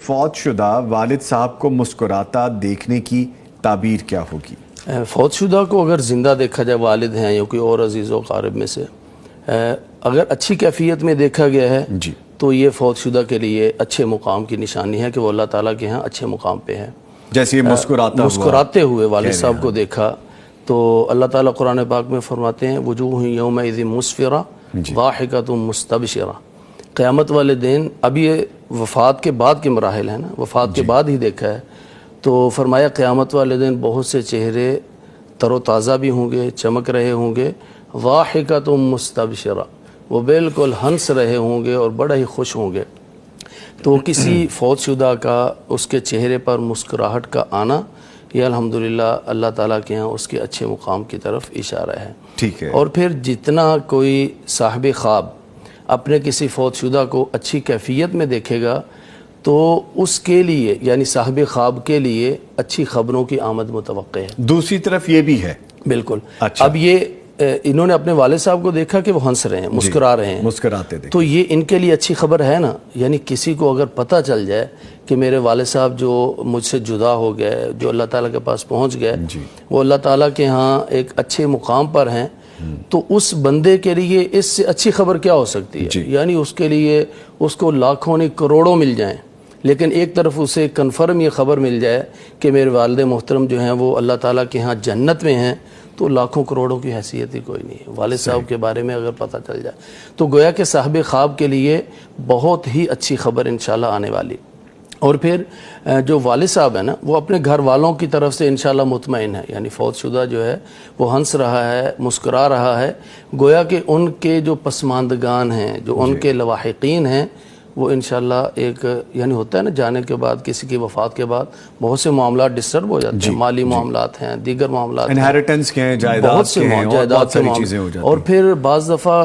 فوت شدہ والد صاحب کو مسکراتا دیکھنے کی تعبیر کیا ہوگی؟ فوت شدہ کو اگر زندہ دیکھا جائے، والد ہیں یا کوئی اور عزیز و قارب میں سے، اگر اچھی کیفیت میں دیکھا گیا ہے جی تو یہ فوت شدہ کے لیے اچھے مقام کی نشانی ہے کہ وہ اللہ تعالیٰ کے ہاں اچھے مقام پہ ہے۔ جیسے یہ مسکراتے ہوئے والد صاحب کو دیکھا تو اللہ تعالیٰ قرآن پاک میں فرماتے ہیں وجوہ یومئذ مسفرہ ضاحکۃ مستبشرہ۔ قیامت والے دن، اب یہ وفات کے بعد کے مراحل ہیں نا، وفات کے بعد ہی دیکھا ہے، تو فرمایا قیامت والے دن بہت سے چہرے تر و تازہ بھی ہوں گے، چمک رہے ہوں گے، ضاحکۃ مستبشرہ، وہ بالکل ہنس رہے ہوں گے اور بڑا ہی خوش ہوں گے۔ تو کسی فوت شدہ کا اس کے چہرے پر مسکراہٹ کا آنا، یہ الحمدللہ اللہ تعالیٰ کے ہاں اس کے اچھے مقام کی طرف اشارہ ہے۔ ٹھیک ہے۔ اور پھر جتنا کوئی صاحب خواب اپنے کسی فوت شدہ کو اچھی کیفیت میں دیکھے گا تو اس کے لیے، یعنی صاحب خواب کے لیے اچھی خبروں کی آمد متوقع ہے۔ دوسری طرف یہ بھی ہے بالکل۔ اچھا۔ اب یہ انہوں نے اپنے والد صاحب کو دیکھا کہ وہ ہنس رہے ہیں، مسکرا رہے ہیں، مسکراتے دیکھ، تو یہ ان کے لیے اچھی خبر ہے نا۔ یعنی کسی کو اگر پتہ چل جائے کہ میرے والد صاحب جو مجھ سے جدا ہو گئے، جو اللہ تعالیٰ کے پاس پہنچ گئے، وہ اللہ تعالیٰ کے ہاں ایک اچھے مقام پر ہیں، تو اس بندے کے لیے اس سے اچھی خبر کیا ہو سکتی ہے؟ یعنی اس کے لیے اس کو لاکھوں نہیں کروڑوں مل جائیں، لیکن ایک طرف اسے کنفرم یہ خبر مل جائے کہ میرے والد محترم جو ہیں وہ اللہ تعالیٰ کے ہاں جنت میں ہیں، تو لاکھوں کروڑوں کی حیثیت ہی کوئی نہیں ہے۔ والد صاحب کے بارے میں اگر پتہ چل جائے تو گویا کہ صاحب خواب کے لیے بہت ہی اچھی خبر انشاءاللہ آنے والی۔ اور پھر جو والد صاحب ہیں نا، وہ اپنے گھر والوں کی طرف سے انشاءاللہ مطمئن ہے، یعنی فوت شدہ جو ہے وہ ہنس رہا ہے، مسکرا رہا ہے، گویا کہ ان کے جو پسماندگان ہیں، جو ان کے لواحقین ہیں، وہ انشاءاللہ ایک، یعنی ہوتا ہے نا جانے کے بعد، کسی کی وفات کے بعد بہت سے معاملات ڈسٹرب ہو جاتے ہیں، مالی معاملات ہیں، دیگر معاملات ہیں، انہیریٹنس کے ہیں، جائیداد کے ہیں، اور بہت ساری چیزیں ہو جاتی ہیں۔ اور پھر بعض دفعہ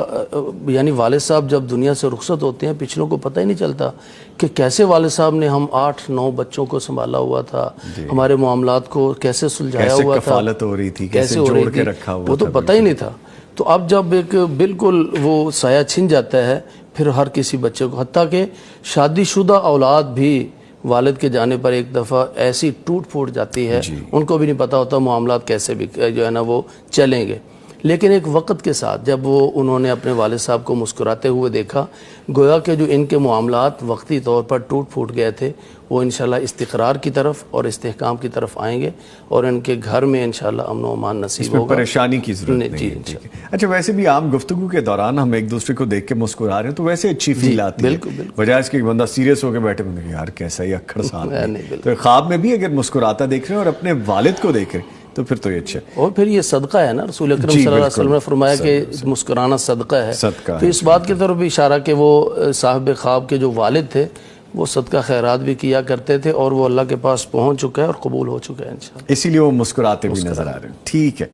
یعنی والد صاحب جب دنیا سے رخصت ہوتے ہیں، پچھلوں کو پتہ ہی نہیں چلتا کہ کیسے والد صاحب نے ہم 8-9 بچوں کو سنبھالا ہوا تھا، ہمارے معاملات کو کیسے سلجھایا ہوا تھا، کفالت ہو رہی تھی، کیسے جوڑ کے رکھا ہوا، وہ تو پتہ ہی نہیں تھا۔ تو اب جب ایک بالکل وہ سایہ چھن جاتا ہے، پھر ہر کسی بچے کو، حتیٰ کہ شادی شدہ اولاد بھی والد کے جانے پر ایک دفعہ ایسی ٹوٹ پھوٹ جاتی ہے، ان کو بھی نہیں پتہ ہوتا معاملات کیسے بھی جو ہے نا وہ چلیں گے۔ لیکن ایک وقت کے ساتھ جب انہوں نے اپنے والد صاحب کو مسکراتے ہوئے دیکھا، گویا کہ جو ان کے معاملات وقتی طور پر ٹوٹ پھوٹ گئے تھے، وہ انشاءاللہ استقرار کی طرف اور استحکام کی طرف آئیں گے، اور ان کے گھر میں انشاءاللہ امن و امان نصیب ہوگا، پریشانی کی ضرورت نہیں ہے۔ اچھا، ویسے بھی عام گفتگو کے دوران ہم ایک دوسرے کو دیکھ کے مسکرا رہے ہیں تو ویسے اچھی فیل آتی ہے، بجائے اس کے بندہ سیریس ہو کے بیٹھے بندے یار کیسا ہی اکھڑ سان ہے۔ تو خواب میں بھی اگر مسکراتا دیکھ رہے ہیں اور اپنے والد کو دیکھ رہے ہیں تو پھر تو یہ اچھا ہے۔ اور پھر یہ صدقہ ہے نا، رسول اکرم صلی اللہ علیہ وسلم نے فرمایا کہ مسکرانا صدقہ ہے، تو اس بات کی طرف بھی اشارہ کہ وہ صاحب خواب کے جو والد تھے وہ صدقہ خیرات بھی کیا کرتے تھے، اور وہ اللہ کے پاس پہنچ چکا ہے اور قبول ہو چکا ہے انشاءاللہ، اسی لیے وہ مسکراتے بھی نظر آ رہے ہیں۔ ٹھیک ہے۔